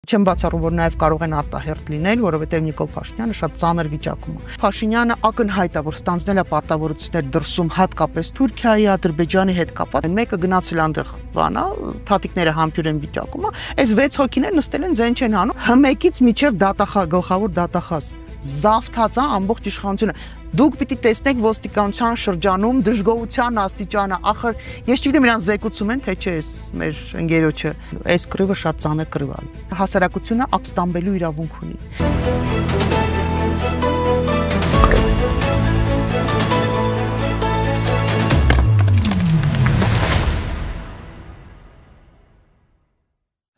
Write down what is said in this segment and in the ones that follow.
Չեմ բացառում, որ նաև կարող են արտահերթ լինել, որովհետև Նիկոլ Փաշինյանը շատ ծանր վիճակում է։ Փաշինյանը ակնհայտ է, որ ստանձնել է պարտավորություններ դրսում, հատկապես Թուրքիայի, Ադրբեջանի հետ կապված։ Մեկը գնացել այնտեղ բանա, թաթիկները համբյուր են վիճակում, այս 6 հոգիներ նստել են ձեն չեն անում, Հ1-ից մինչև գլխավոր դատախազ։ Զավթած է ամբողջ իշխանությունը։ Դուք պիտի տեսնեք ոստիկանության շրջանում դժգոհության աստիճանը, ախր ես չգիտեմ իրան զեկուցում են, թե չէ, այս մեր ընկերոջը, այս կռիվը շատ ծանր կռիվ է։ Հասարակությունը ապստամբելու իրավունք ունի։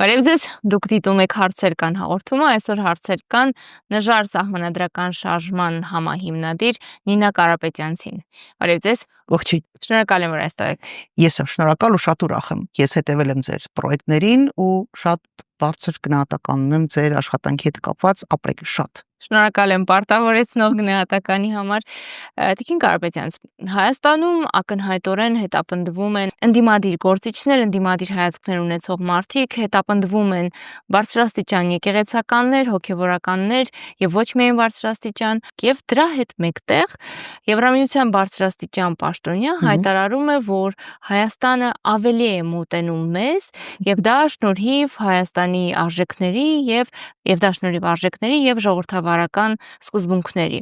Բարև ձեզ, դուք դիտում եք հարցեր կան հաղորդումը, այսօր հարցեր կան նժար սահմանադրական շարժման համահիմնադիր Նինա Կարապետյանցին։ Բարև ձեզ։ Ողջույն։ Շնորհակալ եմ, որ այստեղ եք։ Ես եմ շնորհակալ ու շատ ուրախ եմ։ Ես հետևել եմ ձեր պրոյեկտներին ու շատ բարձր գնահատական ունեմ ձեր աշխատանքի հետ կապված, ապրեք շատ։ Շնորհակալ եմ պարտավորեցնող գնահատականի համար։ Տիկին Կարապետյանց, Հայաստանում ակնհայտորեն հետապնդվում են ընդդիմադիր գործիչներ, ընդդիմադիր հայացքներ ունեցող մարդիկ, հետապնդվում են բարձրաստիճան եկեղեցականներ, հոգևորականներ եւ ոչ միայն բարձրաստիճան, եւ դրա հետ մեկտեղ Եվրամիության բարձրաստիճան պաշտոնյա հայտարարում է, որ Հայաստանը ավելի է մոտենում մեզ եւ դա շնորհիվ Հայաստանի արժեքների եւ դա շնորհիվ արժեքների եւ ժողովրդավարական սկզբունքների։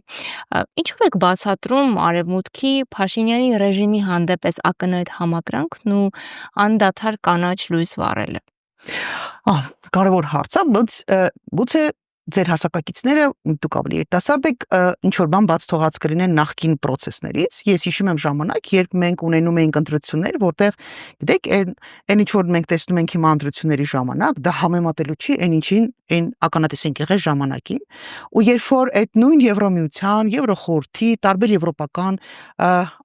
Ինչու եք բացատրում Արևմուտքի Փաշինյանի ռեժիմի հանդեպ այս ակնհայտ համակրանքն ու անդադար կանաչ լույս վառելը։ Կարևոր հարց է, գուցե ձեր հասակակիցները դուք ավելի երիտասարդ եք, ինչ որ բան բաց թողած կլինեն նախկին process-ներից։ Ես հիշում եմ ժամանակ, երբ մենք ունենում էինք ընտրություններ, որտեղ գիտեք, այն ինչ որ մենք տեսնում ենք հիմա ընտրությունների ժամանակ, դա համեմատելու չի այն ինչին այն ականատես ենք եղել ժամանակին, ու երբ որ այդ նույն Եվրամիության, Եվրոխորհրդի, տարբեր եվրոպական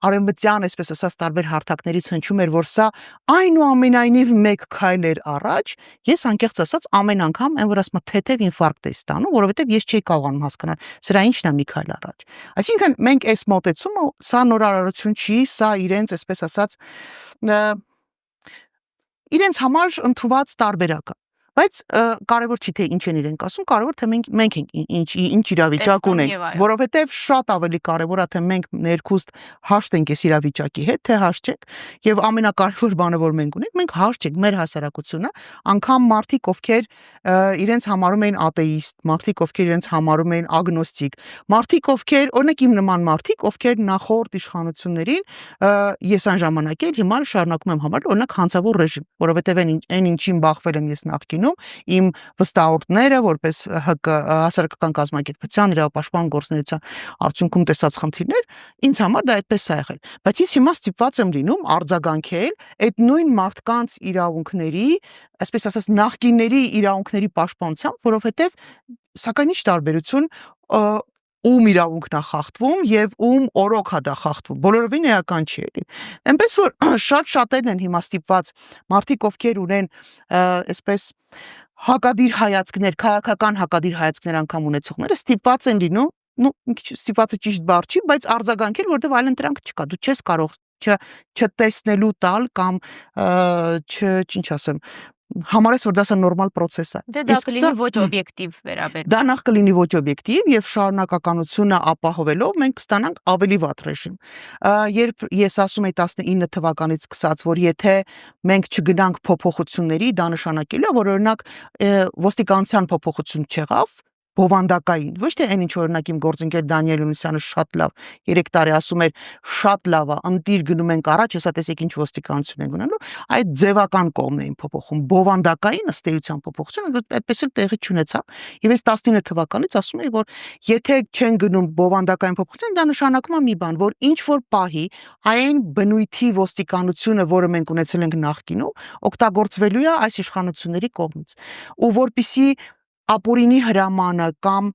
արևմտյան, այսպես ասած, տարբեր հարթակներից հնչում էր, որ սա այնուամենայնիվ մեկ քայլ էր առաջ, ես անկեղծ ասած ամեն անգամ այն որ ասում եմ թեթև ինֆարկտ է ստանում, որովհետև ես չէի կարողանում հասկանալ, սրա ինչն է մի քայլ առաջ։ Այսինքն մենք այս մոտեցումը, սա նորարարություն չի, սա իրենց, այսպես ասած, իրենց համար ընդունված տարբերակ է։ Բայց կարևոր չի թե ինչ են իրենք ասում, կարևոր թե մենք ենք ինչ իրավիճակ ունենք, որովհետև շատ ավելի կարևոր է թե մենք ներքուստ հաշտենք այս իրավիճակի հետ, թե հաշտենք, եւ ամենակարևոր բանը որ մենք հաշտենք մեր հասարակությունը, անգամ մարդիկ ովքեր իրենց համարում էին աթեիստ, մարդիկ ովքեր իրենց համարում էին ագնոստիկ, մարդիկ ովքեր օրինակ իմ նման մարդիկ, ովքեր նախորդ իշխանություններին ես այն ժամանակ էլ հիմա շարունակում եմ համարել օրինակ հանցավոր ռեժիմ, որովհետև այն ինչին բախվել եմ ես նախկին իմ վստահորդները, որպես ՀԿ հասարակական կազմակերպության իրավապաշտպան գործունեության արդյունքում տեսած խնդիրներ, ինձ համար դա այդպես է եղել։ Բայց ես հիմա ստիպված եմ լինում արձագանքել այդ նույն մարդկանց իրավունքների, այսպես ասած, նախկինների իրավունքների պաշտպանությամբ, որովհետև սակայն ինչ տարբերություն ում իրավունքն է խախտվում եւ ում օրոք է դա խախտվում, բոլորովին էական չի էլի։ Այնպես որ շատերն են հիմա ստիպված մարդիկ, ովքեր ունեն այսպես հակադիր հայացքներ, քաղաքական հակադիր հայացքներ անգամ ունեցողները ստիպված են լինում, ստիպվածը ճիշտ բառ չի, բայց արձագանքել, որտեղ այլ ընտրանք չկա, դու չես կարող չտեսնելու տալ կամ ինչ ասեմ, համարես որ դա սա նորմալ process է։ Դա կլինի ոչ օբյեկտիվ վերաբերվում։ Դա նախ կլինի ոչ օբյեկտիվ եւ շարունակականությունը ապահովելով մենք կստանանք ավելի վատ ռեժիմ։ Երբ ես ասում եի 19 թվականից սկսած, որ եթե մենք չգնանք փոփոխությունների, դա նշանակելու է, որ օրինակ ոստիկանության փոփոխություն չեղավ, բովանդակային, ոչ թե այն ինչ օրինակ իմ գործընկեր Դանիել Յունիսյանը շատ լավ 3 տարի ասում էր շատ լավ է, ընտիր գնում ենք առաջ, հեսա տեսեք ինչ ոստիկանություն են գնալու, այդ ձևական կողմն էին փոփոխում, բովանդակային ըստ էության փոփոխությունը այդպես էլ տեղի չունեցավ, եւ ես 19 թվականից ասում եի, որ եթե չեն գնում բովանդակային փոփոխություն, դա նշանակում է մի բան, որ ինչ որ պահի այն բնույթի ոստիկանությունը, որը մենք ունեցել ենք նախկինում, օգտագործվելու է այս իշխանությունների կողմից, ու որպիսի ապօրինի հրամանը կամ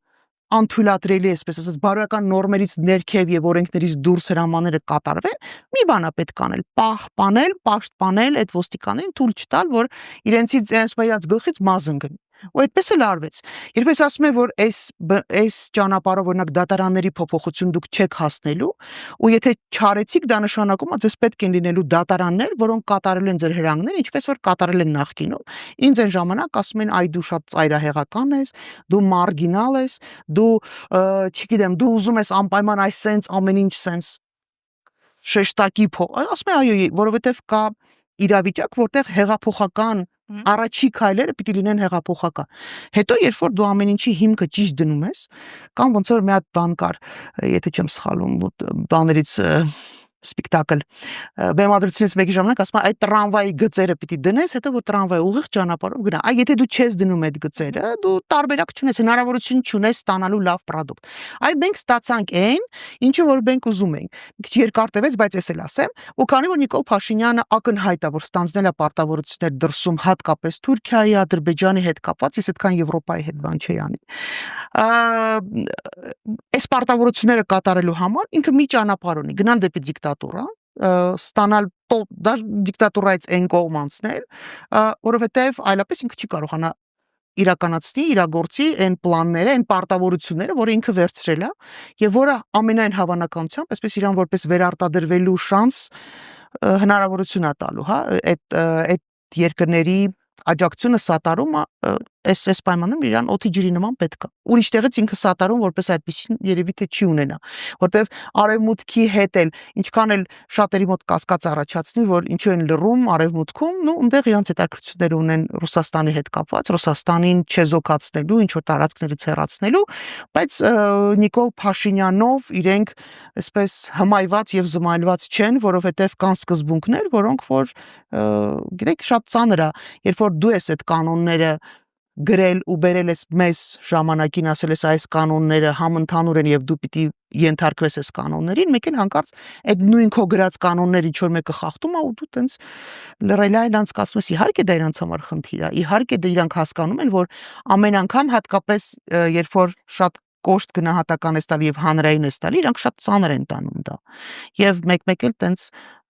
անթույլատրելի, այսպես ասած, բարոյական նորմերից ներքև եւ օրենքներից դուրս հրամանները կատարվեն, մի բան է պետք անել, պահպանել, պաշտպանել այդ ոստիկաններին, թույլ չտալ, որ իրենց գլխից մազն գնի։ ու այդպես էլ արվեց։ Երբ ես ասում եմ, որ այս ճանապարհով օրինակ դատարանների փոփոխություն դուք չեք հասնելու, ու եթե չարեցիք, դա նշանակում է ձեզ պետք են լինելու դատարաններ, որոնք կատարել են ձեր հրանգները, ինչպես որ կատարել են նախկինում։ Ինձ այն ժամանակ ասում են, այ դու շատ ծայրահեղական ես, դու մարգինալ ես, դու չգիտեմ, դու ուզում ես անպայման այս սենց ամեն ինչ սենց շեշտակի ասում եմ, այո, որովհետև կա իրավիճակ, որտեղ հեղափոխական առաջի քայլերը պիտի լինեն հեղափոխական։ Հետո երբ որ դու ամեն ինչի հիմքը ճիշտ դնում ես, կամ ոնց որ մի հատ բան կար, եթե չեմ սխալվում, բաներից սպեկտակլ բեմադրությունից մեկի ժամանակ ասում այդ տրամվայի գծերը պիտի դնես, հետո որ տրամվայը ուղիղ ճանապարհով գնա։ Այ եթե դու չես դնում այդ գծերը, դու տարբերակ չունես, հնարավորություն չունես ստանալու լավ product։ Այ մենք ստացանք այն, ինչը որ մենք ուզում ենք։ Մի քիչ երկար տևեց, բայց ես էլ ասեմ, ու քանի որ Նիկոլ Փաշինյանը ակնհայտ է, որ ստանձնել է պարտավորություններ դրսում, հատկապես Թուրքիայի, Ադրբեջանի հետ կապված, ես այդքան Եվրոպայի հետ բան չի անի։ Այս պարտավորությունները կատարելու համար ինքը մի ճանապարհ ունի, գնալ դեպի դիկտատուրա, ստանալ դա դիկտատուրայից այն կողմ անցնել, որովհետև այլապես ինքը չի կարողանա իրականացնի իրագործի այն պլանները, այն պարտավորությունները, որը ինքը վերցրել է եւ որը ամենայն հավանականությամբ, այսպես իրան որպես վերարտադրվելու շանս հնարավորություն է տալու, հա, այդ երկրների աջակցությունը սատարումը այս պայմանում իրան օդի ջրի նման պետք է։ Ուրիշ տեղից ինքը սատարում որպես այդպեսին երևի թե չի ունենա, որտեվ արևմուտքի հետ էլ ինչքան էլ շատերի մոտ կասկած առաջացնի, որ ինչու են լռում արևմուտքում, ու այնտեղ իրանց հետաքրքրություններ ունեն Ռուսաստանի հետ կապված, Ռուսաստանին չեզոքացնելու, ինչ որ տարածքներից հեռացնելու, բայց Նիկոլ Փաշինյանով իրենք այսպես հմայված եւ զմայլված չեն, որովհետեւ կան սկզբունքներ, որոնք որ գիտեք շատ ծանր է, երբ որ դու ես այդ կանոնները գրել ու բերել ես մեզ ժամանակին ասել ես այս կանոնները համընդհանուր են եւ դու պիտի ենթարկվես այս կանոններին, մեկ էլ հանկարծ այդ նույն քո գրած կանոնները ինչ որ մեկը խախտում է ու դու տենց լրելա իրանց կասում ես իհարկե դա իրանց համար խնդիր է, իհարկե դա իրանք հասկանում են, որ ամեն անգամ հատկապես երբ որ շատ կոշտ գնահատական ես տալի եւ հանրային ես տալի, իրանք շատ ծանր են տանում դա։ Եվ մեկ-մեկ էլ տենց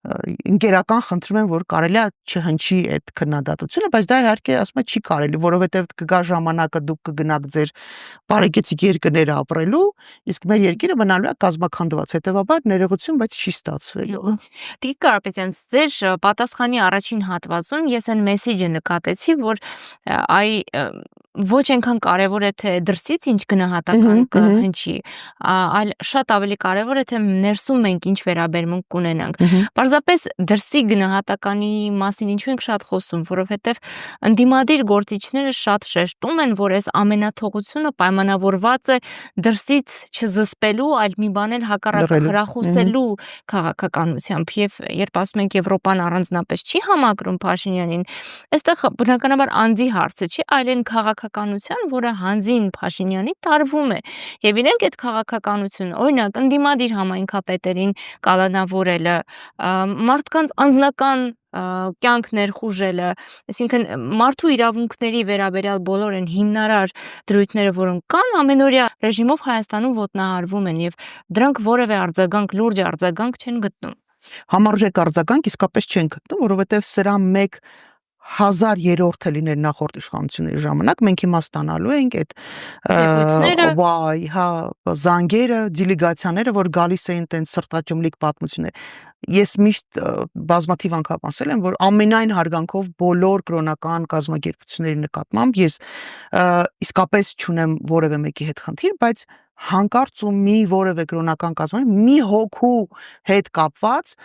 ընկերական խնդրում եմ, որ կարելի է չհնչի այդ քննադատությունը, բայց դա իհարկե ասում եմ չի կարելի, որովհետև կգա ժամանակը դուք կգնաք ձեր բարեկեցիկ երկրները ապրելու, իսկ մեր երկիրը մնալու է կազմաքանդված, հետևաբար ներողություն, բայց չի ստացվելու։ Տիկին Կարապետյան, ձեր պատասխանի առաջին հատվածում ես այն մեսեջը նկատեցի, որ ոչ այնքան կարևոր է թե դրսից ինչ գնահատական կհնչի, այլ շատ ավելի կարևոր է թե ներսում մենք ինչ վերաբերմունք կունենանք։ Պարզապես դրսի գնահատականի մասին ինչու ենք շատ խոսում, որովհետև ընդդիմադիր գործիչները շատ շեշտում են, որ այս ամենաթողությունը պայմանավորված է դրսից չզսպելու, այլ մի բան էլ հակառակը խրախուսելու քաղաքականությամբ, եւ երբ ասում ենք Եվրոպան առանձնապես չի համակրում Փաշինյանին, այստեղ բնականաբար անձի հարցը չի, այլ այն քաղաքականության, որը հանձին Փաշինյանի տարվում է, եւ իրենք այդ քաղաքականությունը, օրինակ ընդդիմադիր համայնքապետերին կալանավորելը, մարդկանց անձնական կյանք ներխուժելը, այսինքն մարդու իրավունքների վերաբերյալ բոլոր են հիմնարար դրույթները, որոնք կան, ամենօրյա ռեժիմով Հայաստանում ոտնահարվում են եւ դրանք որևէ արձագանք, լուրջ արձագանք չեն գտնում։ Համարժեք արձագանք իսկապես չեն գտնում, որովհետեւ սրա 1/1000 լիներ նախորդ իշխանությունների ժամանակ, մենք հիմա ստանալու ենք այդ զանգերը, դիլեգացիաները, որ գալիս էին տենց սրտաճմլիկ պատմություններ։ Ես միշտ բազմաթիվ անգամ ասել եմ, որ ամենայն հարգանքով բոլոր կրոնական կազմակերպությունների նկատմամբ ես իսկապես չունեմ որևէ մեկի հետ խնդիր, բայց հանկարծ ու մի որևէ կրոնական կազմակերպություն մի հոգու հետ կապված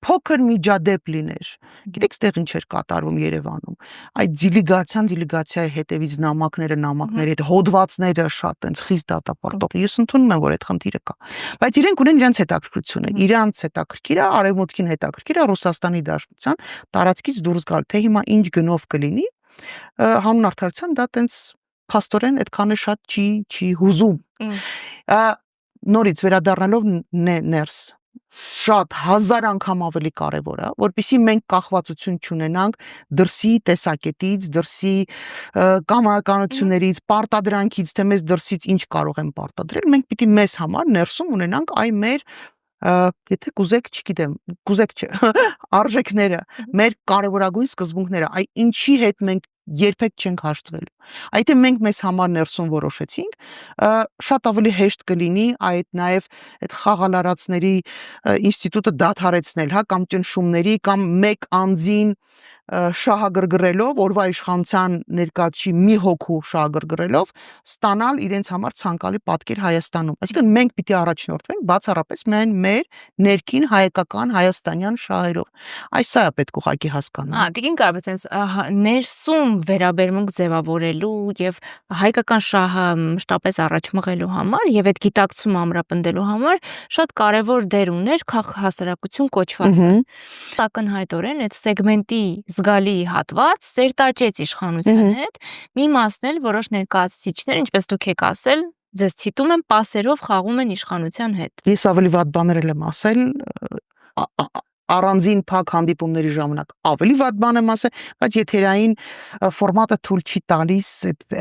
փոքր միջադեպ լիներ։ Գիտեք, ստեղ ինչ էր կատարվում Երևանում։ Այդ դիլեգացիայի հետևից նամակների հետ հոդվածները շատ այնց խիստ դատապարտող։ Ես ընդունում եմ, որ այդ խնդիրը կա։ Բայց իրենք ունեն իրենց հետաքրքրությունը։ Իրանց հետաքրքիրը, արևմուտքին հետաքրքիրը Ռուսաստանի Դաշնության տարածքից դուրս գալ, թե հիմա ինչ գնով կլինի, հանուն արդարության դա տենց փաստորեն այդքան է շատ չի հուզում։ Նորից վերադառնալով ներս շատ 1000 անգամ ավելի կարևոր է, որպեսզի մենք կախվածություն չունենանք դրսի տեսակետից, դրսի կամայականություններից, պարտադրանքից, թե մեզ դրսից ինչ կարող են պարտադրել, մենք պիտի մեզ համար ներսում ունենանք այ մեր եթե կուզեք, չգիտեմ, կուզեք չէ, արժեքները, մեր կարևորագույն սկզբունքները, այ ինչի հետ մենք երբեք չենք հաշտվելու։ Այդ մենք մեզ համար ներսում որոշեցինք, շատ ավելի հեշտ կլինի այդ նաև այդ խաղալարածների ինստիտուտը դադարեցնել, հա, կամ ճնշումների կամ մեկ անձին շահագրգռելով, օրվա իշխանության ներկայացի մի հոգու շահագրգռելով, ստանալ իրենց համար ցանկալի պատկեր Հայաստանում։ Այսինքն մենք պիտի առաջնորդվենք բացառապես միայն մեր ներքին հայկական հայաստանյան շահերով։ Այս սա է պետք ուղղակի հասկանալ։ Հա, Տիկին Կարապետյանց, ներսում վերաբերմունք ձևավորելու եւ հայկական շահը մշտապես առաջ մղելու համար եւ այդ գիտակցումը ամրապնդելու համար շատ կարեւոր դեր ուներ քաղաքահասարակություն կոչվածը։ Ակնհայտորեն այդ սեգմենտի զգալի հատված սերտաճեց իշխանության հետ, մի մասն էլ որոշ ներկայացուցիչներ, ինչպես դուք եք ասել, ձեզ թիտում են պասերով խաղում են իշխանության հետ։ Ես ավելի վատ բաներ եմ ասել, առանձին փակ հանդիպումների ժամանակ ավելի վատ բան եմ ասել, բայց եթերային ֆորմատը թույլ չի տալիս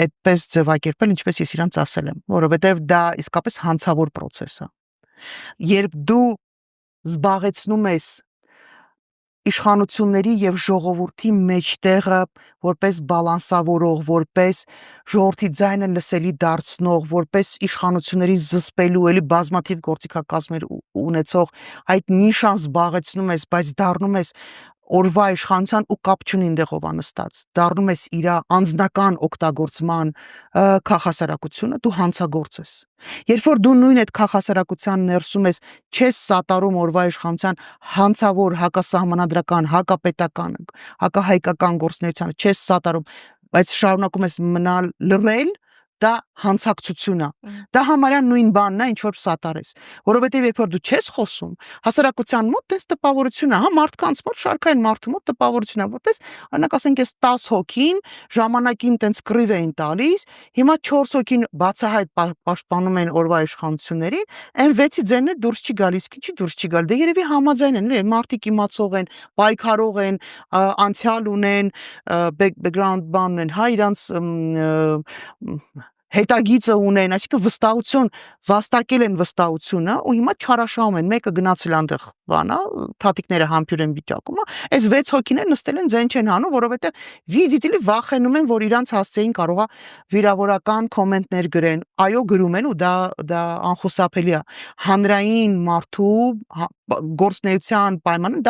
այդպես ձևակերպել, ինչպես ես իրանց ասել եմ, որովհետև դա իսկապես հանցավոր process է։ Երբ դու զբաղեցնում ես իշխանությունների եւ ժողովրդի մեջտեղը որպես բալանսավորող, որպես ժողովրդի ձայնը լսելի դարձնող, որպես իշխանությունների զսպելու էլի բազմաթիվ գործիքակազմեր ունեցող այդ նիշան զբաղեցնում ես, բայց դառնում ես օրվա իշխանության ու կապ չունի այնտեղով անստած, դառնում ես իր անձնական օգտագործման քաղաքասարակությունը, դու հանցագործ ես։ Երբ որ դու նույն այդ քաղաքասարակության ներսում ես, չես սատարում օրվա իշխանության հանցավոր հակասահմանադրական, հակապետական, հակահայկական գործունեությանը, չես սատարում, բայց շարունակում ես մնալ լռել, դա հանցակցություն է։ Դա համարյա նույն բանն է, ինչ որ սատարես, որովհետև երբ որ դու չես խոսում, հասարակության մոտ դες տպավորություն է, հա, մարդկանց մոտ, շարքային մարդու մոտ տպավորություն է, որպես օրինակ ասենք ես 10 հոգին ժամանակին տենց կռիվ էին տալիս, հիմա 4 հոգին բացահայտ պաշտպանում են օրվա իշխանություններին, այն 6-ի ձենն է դուրս չի գալիս, ինչի դուրս չի գալ։ Դե երևի համաձայն են, մարդիկ իմացող են, պայքարող են, անցյալ ունեն, background բան ունեն, հա, իրանց հետագիծը ունեն, այսինքն վստահություն, վաստակել են վստահությունը ու հիմա չարաշահում են, մեկը գնացել այնտեղ բանա, թաթիկները համբյուր են վիճակում, այս 6 հոգիներ նստել են ձեն չեն հանում, որովհետև վիդիտիլի վախենում են, որ իրանց հասցեին կարողա վիրավորական կոմենտներ գրեն, այո գրում են ու դա անխուսափելի է, հանրային մարդու գործնեության պայմանը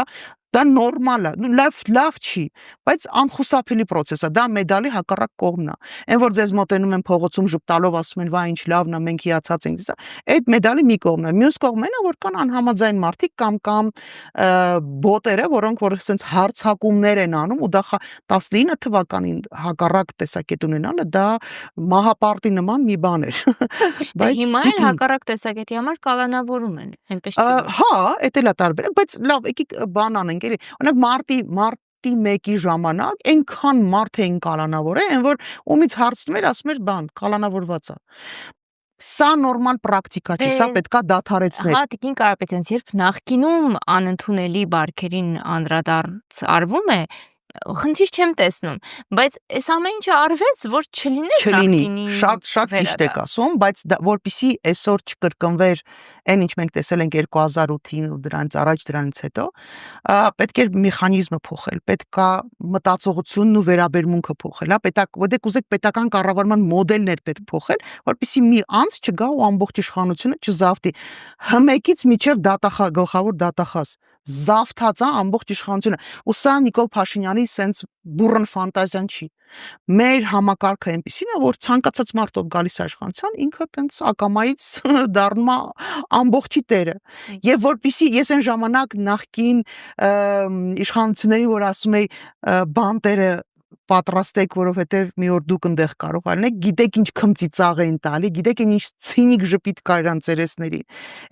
դա նորմալ է, լավ չի, բայց անխուսափելի process է, դա մեդալի հակառակ կողմն է։ Այն որ ձեզ մոտենում են փողոցում ժպտալով ասում են, վայ ինչ լավն է, մենք հիացած ենք, այդ մեդալի մի կողմն է։ Մյուս կողմն է, որ կան անհամաձայն մարդիկ կամ բոտերը, որոնք որ ասենց հարցակումներ են անում ու դա 19 թվականին հակառակ տեսակետ ունենալը դա մահապարտի նման մի բան էր։ Բայց հիմա էլ հակառակ տեսակետի համար կալանավորում են, այնպես չի։ Հա, էդ էլ է տարբերակ, բայց լավ, եկեք բան անենք, էլի։ Օրինակ մարտի 1-ի ժամանակ այնքան մարդ էին կալանավորել, այն որ ումից հարցնում էր, ասում էր բան, կալանավորված է։ Սա նորմալ պրակտիկա չէ, սա պետքա դադարեցնել։ Հա, Տիկին Կարապետյանց, երբ նախկինում անընդունելի բարքերին անդրադարձ արվում է, խնդիր չեմ տեսնում, բայց այս ամեն ինչը արվեց, որ չլիներ նախկինի շատ ճիշտ եք ասում, բայց որպեսզի այսօր չկրկնվեր այն ինչ մենք տեսել ենք 2008-ին ու դրանից առաջ դրանից հետո, պետք է մեխանիզմը փոխել, պետք է մտածողությունն ու վերաբերմունքը փոխել, հա, պետք ուզեք պետական կառավարման մոդելներ պետք փոխել, որպեսզի մի անձ չգա ու ամբողջ իշխանությունը չզավթի։ Հմեկից միջև գլխավոր դատախազ զավթած է ամբողջ իշխանությունը։ Ու սա Նիկոլ Փաշինյանի սենց բուրըն ֆանտազիան չի։ Մեր համակարգը այնպեսին է, որ ցանկացած մարդով գալիս է իշխանության, ինքը տենց ակամայից դառնում է ամբողջի տերը։ Եվ որպեսզի ես այն ժամանակ նախկին իշխանությունների, որ ասում էի բանտերը պատրաստեք, որովհետև մի օր դուք ընդեղ կարող արնեք, գիտեք ինչ քմծիծաղ էին տալի, գիտեք ինչ ցինիկ ժպիտ կար իրան ծերեսների։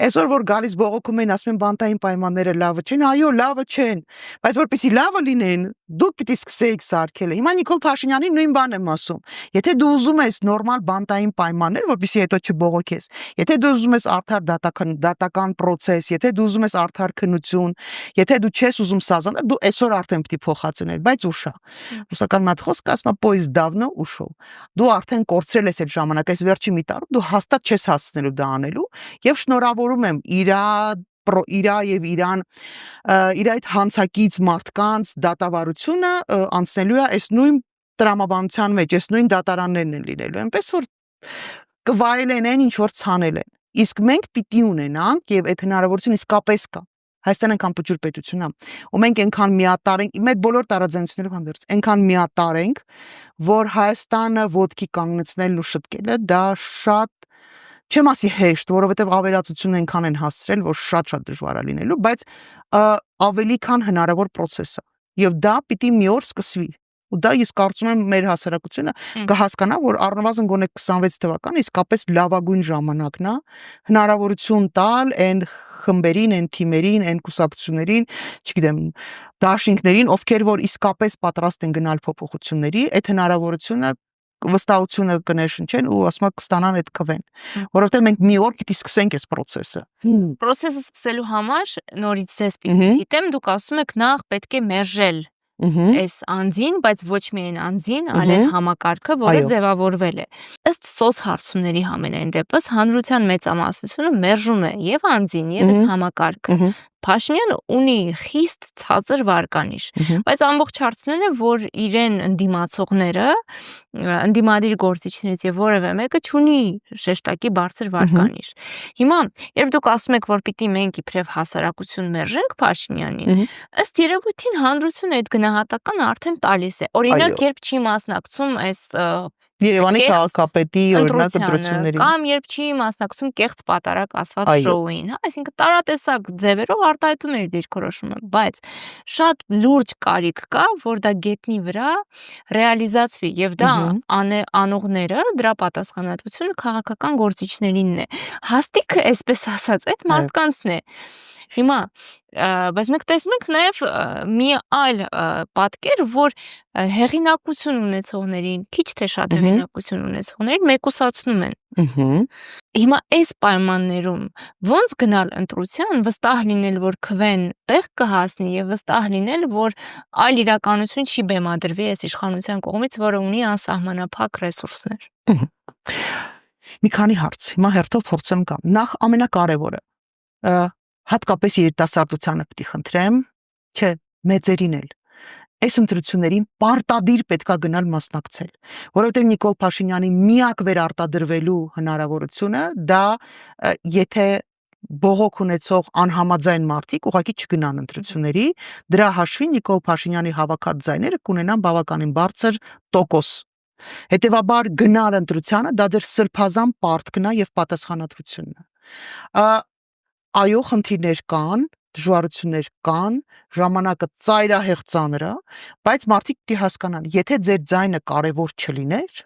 Այսօր որ գալիս բողոքում են, ասում են բանտային պայմանները լավը չեն, այո, լավը չեն, բայց որպեսզի լավը լինեն, դուք պիտի սկսեիք սարքել։ Հիմա Նիկոլ Փաշինյանի նույն բանն եմ ասում։ Եթե դու ուզում ես նորմալ բանտային պայմաններ, որպեսզի հետո չբողոքես, եթե դու ուզում ես արդար դատական process, եթե դու ուզում ես արդար քննություն, եթե դու չես ուզում սազանել, դու այսօր արդեն պիտի փոխածնել, բայց ուշ է։ Ռուսական մատ խոսք ասում է поезд давно ушел։ Դու արդեն կորցրել ես այդ ժամանակ, այս վերջի մի տարում դու հաստատ չես հասցնելու դա անելու եւ շնորհավորում եմ իր եւ իր այդ հանցակից մարդկանց դատավարությունը անցնելու է այս նույն տրամաբանության մեջ այս նույն դատարաններն են լինելու, այնպես որ կվայելեն այն, ինչ որ ցանել են։ Իսկ մենք պիտի ունենանք եւ այդ հնարավորությունը իսկապես կա։ Հայաստանը կամպուճուր պետություն է, ու մենք այնքան միատար ենք, մեր բոլոր տարաձայնություններով հանդերձ, այնքան միատար ենք, որ Հայաստանը ոտքի կանգնեցնելն ու շտկելը դա շատ չեմ ասի հեշտ, որովհետև ավերածությունն այնքան են հասցրել, որ շատ դժվար է լինելու, բայց ավելի քան հնարավոր process է։ Եվ դա պիտի մի օր սկսվի։ Ու դա ես կարծում եմ մեր հասարակությունը կհասկանա, որ առնվազն գոնե 26 թվականը իսկապես լավագույն ժամանակն է հնարավորություն տալ այն խմբերին, այն թիմերին, այն կուսակցություններին, չգիտեմ, դաշինքներին, ովքեր որ իսկապես պատրաստ են գնալ փոփոխությունների, այդ հնարավորությունը վստահությունը կներշնչեն ու ասում եմ կստանան այդ քվեն, որովհետև մենք մի օր պիտի սկսենք այս process-ը։ Process-ը սկսելու համար նորից ձեզ պիտի դիտեմ, դուք ասում եք նախ պետք է մերժել այս անձին, բայց ոչ միայն անձին, այլ համակարգը, որը ձևավորվել է։ Ըստ սոց հարցումների համենայն դեպս հանրության մեծամասնությունը մերժում է եւ անձին, եւ այս համակարգը։ Փաշինյանը ունի խիստ ցածր վարկանիշ, բայց ամբողջ հարցն է, որ իրեն ընդդիմացողները, ընդդիմադիր գործիչներից եւ որևէ մեկը չունի շեշտակի բարձր վարկանիշ։ Հիմա, երբ դուք ասում եք, որ պիտի մենք իբրև հասարակություն մերժենք Փաշինյանին, ըստ երևույթին հանրությունը այդ գնահատականը արդեն տալիս է։ Օրինակ, երբ չի մասնակցում այս Երևանի քաղաքապետի օրինակ ընտրություններին կամ երբ չի մասնակցում կեղծ պատարակ ասված շոուին, հա, այսինքն տարատեսակ ձևերով արտահայտում է իր դիրքորոշումը, բայց շատ լուրջ կարիք կա, որ դա գետնի վրա ռեալիզացվի եւ դա անողները, դրա պատասխանատվությունը քաղաքական գործիչներինն է։ Հաստիքը, այսպես ասած, այդ մարդկանցն է։ Հիմա, բայց մենք տեսնում ենք նաև մի այլ պատկեր, որ հեղինակություն ունեցողներին, քիչ թե շատ հեղինակություն ունեցողներին մեկուսացնում են։ Հիմա այս պայմաններում ոնց գնալ ընտրության, վստահ լինել, որ քվեն տեղ կհասնի եւ վստահ լինել, որ այլ իրականություն չի բեմադրվի այս իշխանության կողմից, որը ունի անսահմանափակ ռեսուրսներ։ Մի քանի հարց, հիմա հերթով փորձեմ գամ։ Նախ ամենակարևորը հատկապես երիտասարդությանը պիտի խնդրեմ, չէ, մեծերին էլ, այս ընտրություններին պարտադիր պետքա գնալ մասնակցել, որովհետև Նիկոլ Փաշինյանի միակ վերարտադրվելու հնարավորությունը դա եթե բողոք ունեցող անհամաձայն մարդիկ ուղղակի չգնան ընտրությունների, դրա հաշվին Նիկոլ Փաշինյանի հավաքած ձայները կունենան բավականին բարձր տոկոս։ Հետևաբար գնալ ընտրությանը դա ձեր սրբազան պարտքն է եւ պատասխանատվությունն է։ Այո, խնդիրներ կան, դժվարություններ կան, ժամանակը ծայրահեղ ծանր է, բայց մարդիկ պիտի հասկանան, եթե ձեր ձայնը կարևոր չլիներ,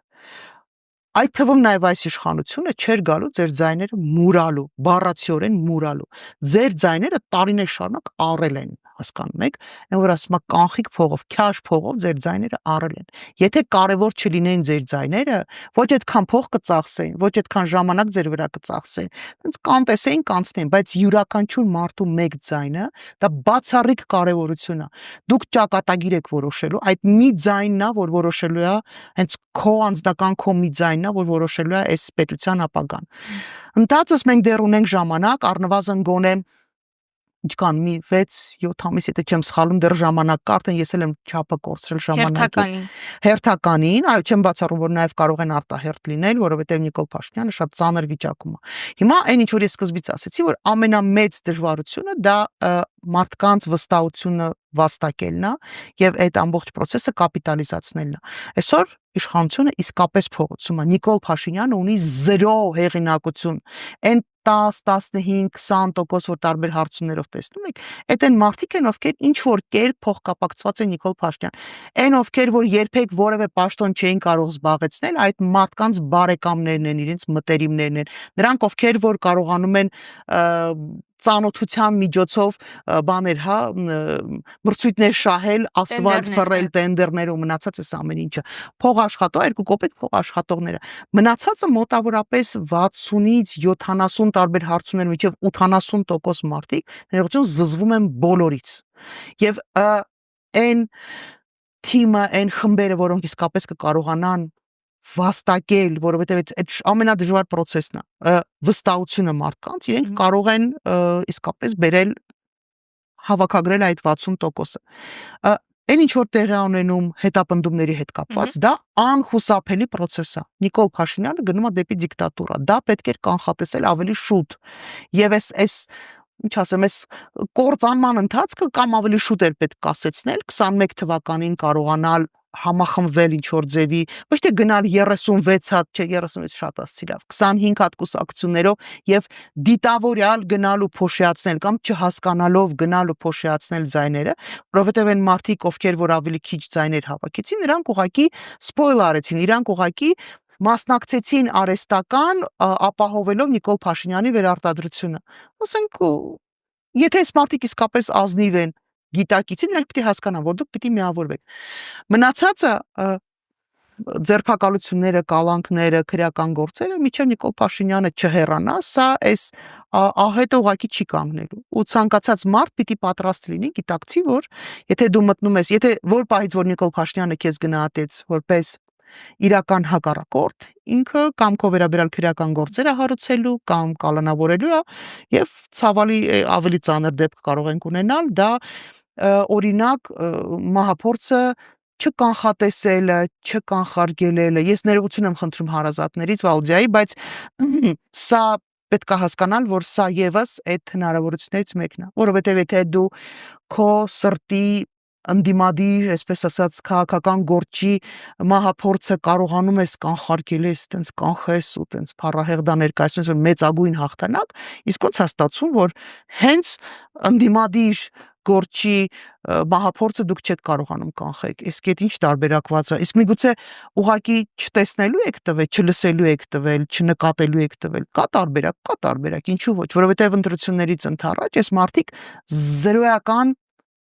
այդ թվում նաև այս իշխանությունը չէր գալու ձեր ձայները մուրալու, բառացիորեն մուրալու։ Ձեր ձայները տարիներ շարունակ առել են, հասկանում եք, այն որ ասում է կանխիկ փողով, քյաշ փողով ձեր ձայները առել են։ Եթե կարևոր չլինեն ձեր ձայները, ոչ այդքան փող կծախսեն, ոչ այդքան ժամանակ ձեր վրա կծախսեն, այնց կանտեսեին կանցնեն, բայց յուրաքանչյուր մարդու մեկ ձայնը դա բացառիկ կարևորություն է։ Դուք ճակատագիր եք որոշելու, այդ մի ձայնն է, որ որոշելու է, հենց քո անձնական քո մի ձայնն է, որ որոշելու է այս պետության ապագան։ Ընդհանրապես մենք դեռ ունենք ժամանակ, առնվազն գոնե ինչքան մի 6-7 ամիս եթե չեմ սխալվում դեռ ժամանակ կա, արդեն ես էլ եմ չափը կորցրել ժամանակի։ Հերթականին, այո, չեմ բացառում, որ նաև կարող են արտահերթ լինել, որովհետև Նիկոլ Փաշինյանը շատ ծանր վիճակում է։ Հիմա այն ինչ որ ես սկզբից ասացի, որ ամենամեծ դժվարությունը դա մարդկանց վստահությունը վաստակելն է եւ այդ ամբողջ process-ը կապիտալիզացնելն է։ Այսօր իշխանությունը իսկապես փողոցում է։ Նիկոլ Փաշինյանը ունի 0 հեղինակություն։ Այն 10-15-20% որ տարբեր հարցումներով տեսնում եք, այդ են մարդիկ են, ովքեր ինչ որ կերպ փոխկապակցված են Նիկոլ Փաշինյան։ Այն ովքեր որ երբեք որևէ պաշտոն չէին կարող զբաղեցնել, այդ մարդկանց բարեկամներն են, իրենց մտերիմներն են։ Նրանք ովքեր որ կարողանում են ծանոթության միջոցով բաներ, հա, մրցույթներ շահել, ասֆալտ փռել, տենդերներ ու մնացած էս ամեն ինչը։ Փող աշխատող 2 կոպեկ փող աշխատողները։ Մնացածը մոտավորապես 60-ից 70 տարբեր հարցումներ միջև 80% մարդիկ ներողություն զզվում են բոլորից։ Եվ այն թիմը, այն խմբերը, որոնք իսկապես կկարողանան վաստակել, որովհետև այդ ամենադժվար process-ն է, վստահությունը մարդկանց, իրենք կարող են իսկապես բերել հավաքագրել այդ 60%-ը։ Այն ինչ որ տեղի ունենում հետապնդումների հետ կապված, դա անխուսափելի process է։ Նիկոլ Փաշինյանը գնում է դեպի դիկտատուրա։ Դա պետք էր կանխատեսել ավելի շուտ։ Եվ այս ինչ ասեմ, այս կործանման ընթացքը կամ ավելի շուտ էր պետք կասեցնել 21 թվականին կարողանալ համախմբվել ինչ որ ձևի, ոչ թե գնալ 36 հատ, չէ 36 շատ ասցի լավ, 25 հատ կուսակցություններով եւ դիտավորյալ գնալ ու փոշիացնել կամ չհասկանալով գնալ ու փոշիացնել ձայները, որովհետեւ այն մարդիկ, ովքեր որ ավելի քիչ ձայներ հավաքեցին, նրանք ուղղակի սպոյլ արեցին, իրանք ուղղակի մասնակցեցին արեստական ապահովելով Նիկոլ Փաշինյանի վերարտադրությունը։ Ասենք, եթե այս մարդիկ իսկապես ազնիվ են, գիտակիցին, նրանք պիտի հասկանան, որ դուք պիտի միավորվեք։ Մնացածը ձերբակալությունները, կալանքները, քրեական գործերը միջև Նիկոլ Փաշինյանը չհեռանա, սա այս ահետը ուղղակի չի կանգնելու։ Ու ցանկացած մարդ պիտի պատրաստ լինի, գիտակցի, որ եթե դու մտնում ես, եթե որ պահից որ Նիկոլ Փաշինյանը քեզ գնահատեց որպես իրական հակառակորդ, ինքը կամ քո վերաբերյալ քրեական գործերը հարուցելու կամ կալանավորելու է եւ ցավալի ավելի ծանր դեպք կարող ենք ունենալ, դա օրինակ մահափորձը չկանխատեսելը, չկանխարգելելը։ Ես ներողություն եմ խնդրում հարազատներից Վալդիայի, բայց սա պետք է հասկանալ, որ սա եւս այդ հնարավորություններից մեկն է, որովհետեւ եթե դու քո սրտի ընդդիմադիր, այսպես ասած, քաղաքական գործի մահափորձը կարողանում ես կանխարգել, այտենց կանխես ու այտենց փառահեղ ներկայացնում ես մեծագույն հաղթանակ, իսկ ոնց է ստացվում, որ հենց ընդդիմադիր գործի մահափորձը դուք չեք կարողանում կանխեք։ Իսկ այդ ինչ տարբերակված է։ Իսկ միգուցե ուղակի չտեսնելու եք տվել, չլսելու եք տվել, չնկատելու եք տվել։ Կա տարբերակ, ինչու ոչ, որովհետև ընտրություններից ընդառաջ այս մարդիկ զրոյական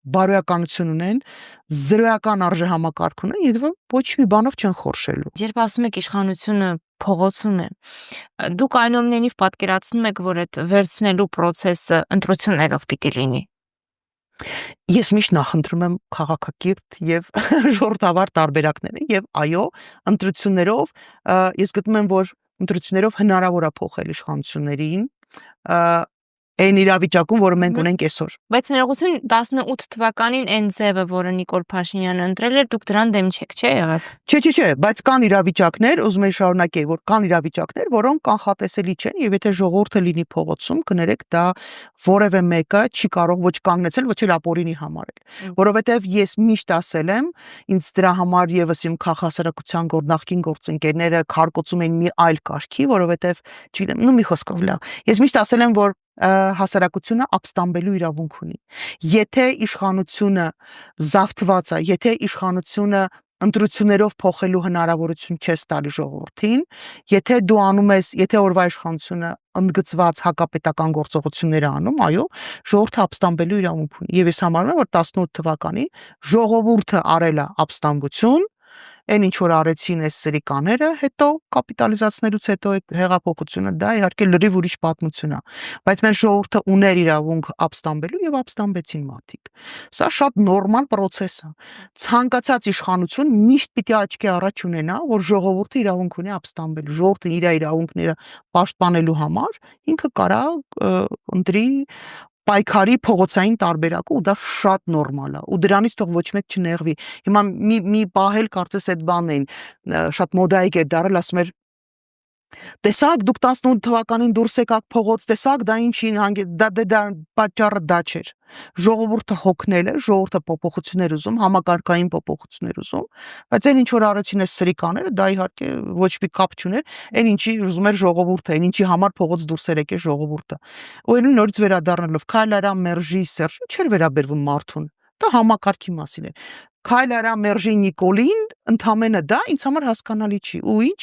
բարոյականություն ունեն, զրոյական արժեհամակարգ ունեն, եւ ոչ մի բանով չեն խորշելու։ Երբ ասում եք իշխանությունը փողոցում է, դուք այնուամենայնիվ պատկերացնում եք, որ այդ վերցնելու process-ը ընտրություններով պիտի լինի։ Ես միշտ նախընտրում եմ քաղաքակիրթ եւ ժողովրդավար տարբերակները եւ այո, ընտրություններով ես գտնում եմ, որ ընտրություններով հնարավոր է փոխել իշխանություններին այն իրավիճակում, որը մենք ունենք այսօր։ Բայց ներողություն 18 թվականին այն ձևը, որը Նիկոլ Փաշինյանը ընտրել էր, դուք դրան դեմ չեք, չէ՞ եղած։ Չէ, բայց կան իրավիճակներ, ուզում եմ շարունակել, որ կան իրավիճակներ, որոնք կանխատեսելի չեն, եւ եթե ժողովուրդը լինի փողոցում, կներեք, դա որևէ մեկը չի կարող ոչ կանգնեցել, ոչ էլ ապօրինի համարել, որովհետեւ ես միշտ ասել եմ, ինձ դրա համար եւս իմ քաղաքասարակության նախկին գործընկերները քարկոծում են մի այլ կարգի, որովհետեւ, չգիտեմ, մի խոսքով լավ։ Ես միշտ ասել եմ, որ հասարակությունը ապստամբելու իրավունք ունի։ Եթե իշխանությունը զավթված է, եթե իշխանությունը ընտրություններով փոխելու հնարավորություն չես տալի ժողովրդին, եթե դու անում ես, եթե օրվա իշխանությունը ընդգծված հակապետական գործողություններ է անում, այո, ժողովուրդը ապստամբելու իրավունք ունի։ Եվ ես համարում եմ, որ 18 թվականին ժողովուրդը արել է ապստամբություն, այն ինչ որ արեցին այս սրիկաները, հետո կապիտալիզացնելուց հետո այդ հեղափոխությունը դա իհարկե լրիվ ուրիշ պատմություն է, բայց մեր ժողովուրդը ուներ իրավունք ապստամբելու եւ ապստամբեցին մարդիկ։ Սա շատ նորմալ process է։ Ցանկացած իշխանություն միշտ պիտի աչքի առաջ ունենա, որ ժողովուրդը իրավունք ունի ապստամբելու, ժողովուրդը իր իրավունքները պաշտպանելու համար ինքը կարա ընտրի պայքարի փողոցային տարբերակը ու դա շատ նորմալ է ու դրանից թող ոչ մեկ չնեղվի։ Հիմա մի պահել կարծես այդ բանն էին շատ մոդայիկ էր դարել, ասում էր տեսակ դուք 18 թվականին դուրս եկաք փողոց, տեսակ դա ինչին դա պատճառը դա չէր։ Ժողովուրդը հոգնել է, ժողովուրդը փոփոխություններ ուզում, համակարգային փոփոխություններ ուզում, բայց այն ինչ որ արեցին այս սրիկաները, դա իհարկե ոչ մի կապ չուներ, այն ինչի ուզում էր ժողովուրդը, այն ինչի համար փողոց դուրս եկել ժողովուրդը։ Ու այն նորից վերադառնալով Քայլ արա մերժի Սերժ, չէր վերաբերվում մարդուն։ Դա համակարգի մասին է։ Քայլ արա մերժի Նիկոլին, ընդամենը դա ինձ համար հասկանալի չի։ Ու ինչ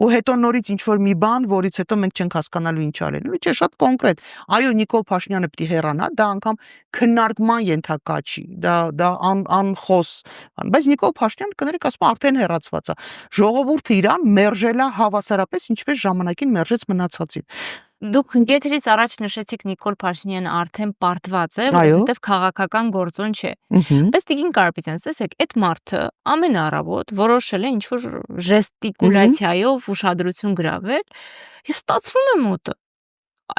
ու հետո նորից ինչ որ մի բան, որից հետո մենք չենք հասկանալու ինչ արելու, չէ, շատ կոնկրետ։ Այո, Նիկոլ Փաշինյանը պիտի հեռանա, դա անգամ քննարկման ենթակա չի, դա անխոս, բայց Նիկոլ Փաշինյանը կներեք ասում արդեն հեռացված է։ Ժողովուրդը իրան մերժել է հավասարապես, ինչպես ժամանակին մերժեց մնացածին։ Դուք ընկերից առաջ նշեցիք Նիկոլ Փաշինյանը արդեն պարտված է, որովհետև քաղաքական գործոն չէ։ Բայց Տիկին Կարապետյան, տեսեք, այդ մարդը ամեն առավոտ որոշել է ինչ-որ ժեստիկուլյացիայով ուշադրություն գրավել եւ ստացվում է մոտը։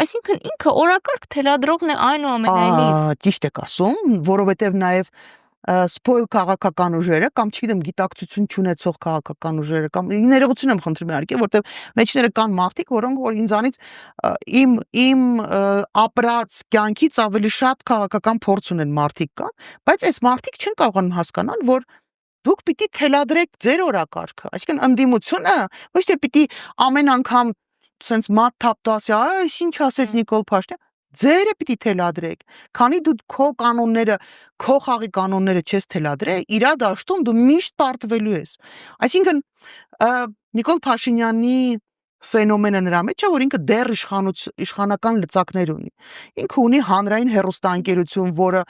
Այսինքն ինքը օրակարգ թելադրողն է այնուամենայնիվ։ Ճիշտ եք ասում, որովհետև նաեւ սփոյլ քաղաքական ուժերը կամ չգիտեմ գիտակցություն չունեցող քաղաքական ուժերը կամ ներողություն եմ խնդրում իհարկե, որտեղ մեջները կան մարդիկ, որոնք որ ինձանից իմ ապրած կյանքից ավելի շատ քաղաքական փորձ ունեն մարդիկ կան, բայց այս մարդիկ չեն կարողանում հասկանալ, որ դուք պիտի թելադրեք ձեր օրակարգը, այսինքն ընդդիմությունը ոչ թե պիտի ամեն անգամ sense մատ թափտասի, այս ինչ ասեց Նիկոլ Փաշինյան, ձերը պիտի թելադրեք, քանի դու քո կանոնները, քո խաղի կանոնները չես թելադրել, իրա դաշտում դու միշտ պարտվելու ես։ Այսինքն Նիկոլ Փաշինյանի ֆենոմենը նրա մեջ է, որ ինքը դեռ իշխանական լծակներ ունի։ Ինքը ունի հանրային հեռուստաընկերություն, որը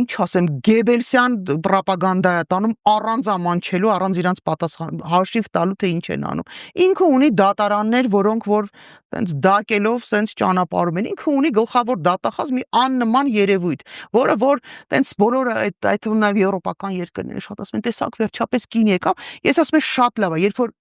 ինչ ասեմ, Գեբելսյան պրոպագանդա է տանում առանց ամանչելու, առանց իրանց պատասխան հաշիվ տալու թե ինչ են անում։ Ինքը ունի դատարաններ, որոնք որ սենց դակելով սենց ճանապարհում են։ Ինքը ունի գլխավոր դատախազ մի աննման երևույթ, որը որ սենց բոլորը այդ թվում նաև եվրոպական երկրները շատ ասում են, տեսակ վերջապես կին եկավ։ Ես ասում եմ շատ լավ է, երբ որ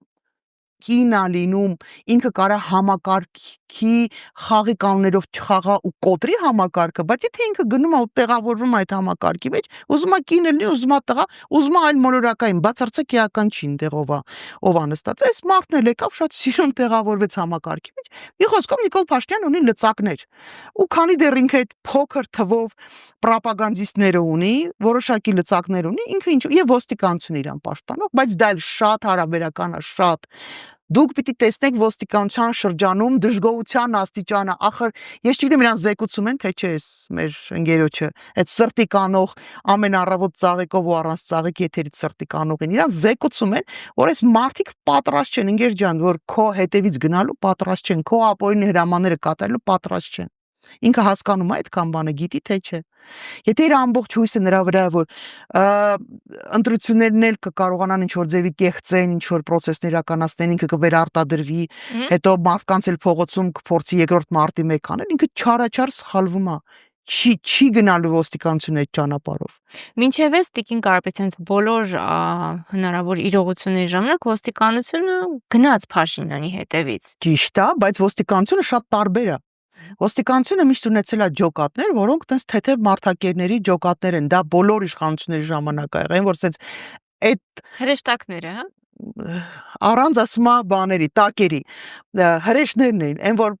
կին է լինում, ինքը կարա համակարգի խաղի կանոններով չխաղա ու կոտրի համակարգը, բայց եթե ինքը գնում է ու տեղավորվում այդ համակարգի մեջ, ուզում է կինը լինի, ուզում է տղա, ուզում է այլ մոլորակային, բացարձակ էական չի այնտեղով ով է նստած։ Այս մարդն էլ եկավ շատ սիրուն տեղավորվեց համակարգի մեջ։ Մի խոսքով Նիկոլ Փաշինյանն ունի լծակներ։ Ու քանի դեռ ինքը այդ փոքր թվով պրոպագանդիստները ունի, որոշակի լծակներ ունի, ինքը ինչ եւ ոստիկանություն իրան պաշտպանող, բայց դա էլ շատ հարաբերական է, շատ Դուք պիտի տեսնեք ոստիկանության շրջանում դժգոհության աստիճանը, ախր ես չգիտեմ իրան զեկուցում են, թե չէ, մեր ընկերոջը, այդ սրտի կանող ամեն առավոտ ծաղիկով ու առանց ծաղիկ եթերից սրտի կանող են, իրան զեկուցում են, որ այս մարդիկ պատրաստ չեն, ընկեր ջան, որ քո հետևից գնալու պատրաստ չեն, քո ապօրինի հրամանները կատարելու պատրաստ չեն։ Ինքը հասկանում է այդքան բանը, գիտի թե չէ։ Եթե իր ամբողջ հույսը նրա վրա է, որ ընտրություններն էլ կկարողանան ինչ-որ ձևի կեղծեն, ինչ-որ պրոցեսներ իրականացնեն, ինքը կվերարտադրվի, հետո մարդկանց էլ փողոցում կփորձի երկրորդ մարտի մեկ անել, ինքը չարաչար սխալվում է։ Չի գնալու ոստիկանություն այդ ճանապարհով։ Մինչև էս Տիկին Կարապետյանց բոլոր հնարավոր իրողությունների ժամանակ ոստիկանությունը գնաց Փաշինյանի հետևից։ Ճիշտ է, բայց ոստիկանությունը շատ տարբեր է։ Ոստիկանությունը միշտ ունեցել է ջոկատներ, որոնք տես թեթև մարդակերների ջոկատներ են, դա բոլոր իշխանությունների ժամանակ ա եղել, որ սենց այդ հրեշտակները, հա? Առանց ասմա բաների, տակերի, հրեշներն էին, այն որ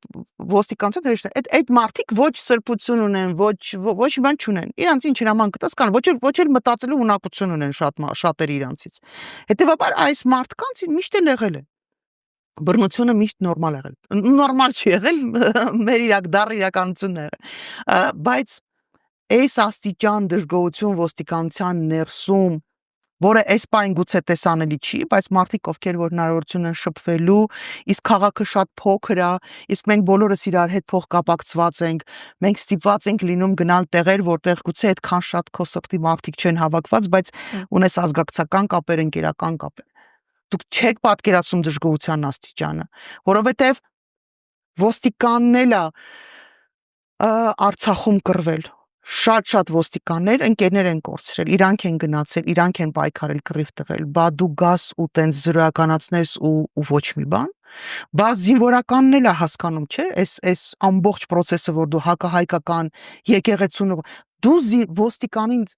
ոստիկանություն հրեշներ, այդ մարդիկ ոչ սրբություն ունեն, ոչ բան չունեն, իրանց ինչ հրաման կտաս կան, ոչ էլ մտածելու ունակություն ունեն շատերը իրանցից։ Հետևաբար այս մարդկանց միշտ էլ եղել է։ Բռնությունը միշտ նորմալ եղել։ Նորմալ չի եղել, մեր դառը իրականությունն է եղել։ Բայց այս աստիճան դժգոհություն ոստիկանության ներսում, որը այս պայն գուցե տեսանելի չի, բայց մարդիկ ովքեր որ հնարավորություն են շփվելու, իսկ քաղաքը շատ փոքր է, իսկ մենք բոլորս իրար հետ փոխկապակցված ենք, մենք ստիպված ենք լինում գնալ տեղեր, որտեղ գուցե այդքան շատ քո սրտի մարդիկ չեն հավաքված, բայց ունես ազգակցական կապեր, ընկերական կապեր։ Դուք չեք պատկերացնում դժգոհության աստիճանը, որովհետև ոստիկանն է Արցախում կռվել, շատ ոստիկաններ, ընկերներ են կորցրել, իրանք են գնացել, իրանք են պայքարել կռիվ տվել, բա դու գաս ու տենց զրոյականացնես ու ոչ մի բան, բա զինվորականն էլ է հասկանում, չէ, այս ամբողջ process-ը, որ դու հակահայկական եկեղեցուն դու ոստիկանին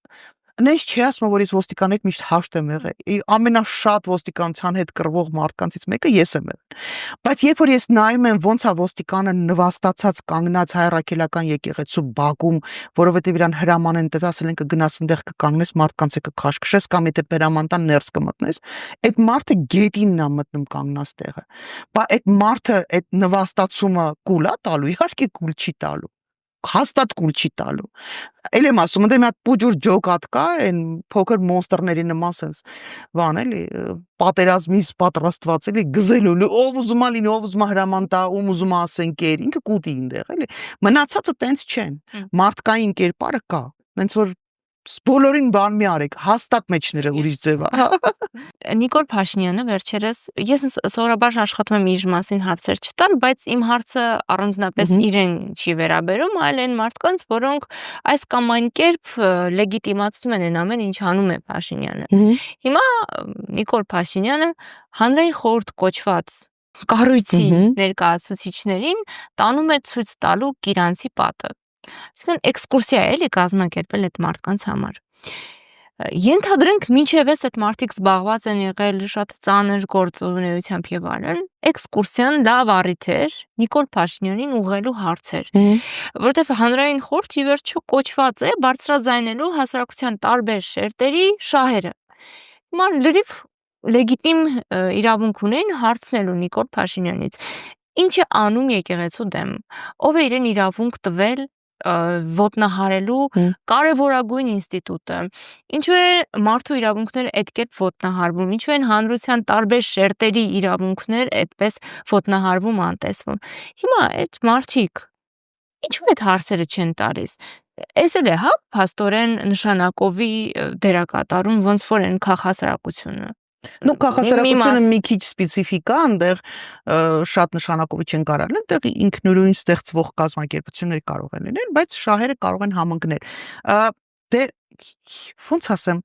Նես չի ասում, որ ես ոստիկանի հետ միշտ հաշտ եմ եղել։ Ամենաշատ ոստիկանության հետ կռվող մարդկանցից մեկը ես եմ եղել։ Բայց երբ որ ես նայում եմ ոնց է ոստիկանը նվաստացած կանգնած հայրաքելական եկեղեցու բակում, որովհետև իրան հրաման են տվել, ասել են կգնաս այնտեղ կկանգնես, մարդկանց է կքաշքշես կամ եթե պերամանտան ներս կմտնես, այդ մարդը գետինն է մտնում կանգնած տեղը։ Բա այդ մարդը այդ նվաստացումը կուլ է տալու, իհարկե կուլ չի տալու։ Հաստատ կուլ չի տալու։ Էլ եմ ասում, դե մի հատ պուջուր ջոկատ կա, այն փոքր մոնստերների նման sense բան էլի, պատերազմից պատրաստված էլի գզելու, ով ուզում է լինի, ով ուզում է հրաման տա, ում ուզում է ասեն կեր, ինքը կուտի այնտեղ էլի։ Մնացածը տենց չեն։ Մարդկային կերպարը կա։ Տենց որ բոլորին բան մի արեք, հաստատ մեջները ուրիշ ձև է։ Նիկոլ Փաշինյանը վերջերս ես սովորաբար աշխատում եմ իր մասին հարցեր չտալ, բայց իմ հարցը առանձնապես իրեն չի վերաբերում, այլ այն մարդկանց, որոնք այս կամ այն կերպ լեգիտիմացնում են այն ամեն ինչ անում է Փաշինյանը։ Հիմա Նիկոլ Փաշինյանը հանրային խորհուրդ կոչված կառույցի ներկայացուցիչներին տանում է ցույց տալու Կիրանցի պատը։ Այսինքն էքսկուրսիա է էլի կազմակերպել այդ մարդկանց համար։ Ենթադրենք մինչև այդ մարդիկ զբաղված են եղել շատ ծանր գործունեությամբ եւ այլն, էքսկուրսիան լավ առիթ էր Նիկոլ Փաշինյանին ուղղելու հարցեր, որովհետեւ հանրային խորհուրդ ի վերջո կոչված է բարձրաձայնելու հասարակության տարբեր շերտերի շահերը։ Հիմա լրիվ լեգիտիմ իրավունք ունեն հարցնելու Նիկոլ Փաշինյանից. ինչ է անում եկեղեցու դեմ, ով է իրեն իրավունք տվել ոտնահարելու կարևորագույն ինստիտուտը, ինչու է մարդու իրավունքները այդ կերպ ոտնահարվում, ինչու են հանրության տարբեր շերտերի իրավունքներ այդպես ոտնահարվում, անտեսվում։ Հիմա այդ մարդիկ ինչու այդ հարցերը չեն տալիս։ Էս էլ է, հա, փաստորեն նշանակովի դերակատարում ոնց որ են քաղաքասարակությունը։ Ну, քաղաքասարակությունը մի քիչ սպეციფიკա, այնտեղ շատ նշանակովի չեն կարող, այնտեղ ինքնուրույն ստեղծվող կազմակերպություններ կարող են լինել, բայց շահերը կարող են համընկնել։ Դե ոնց ասեմ,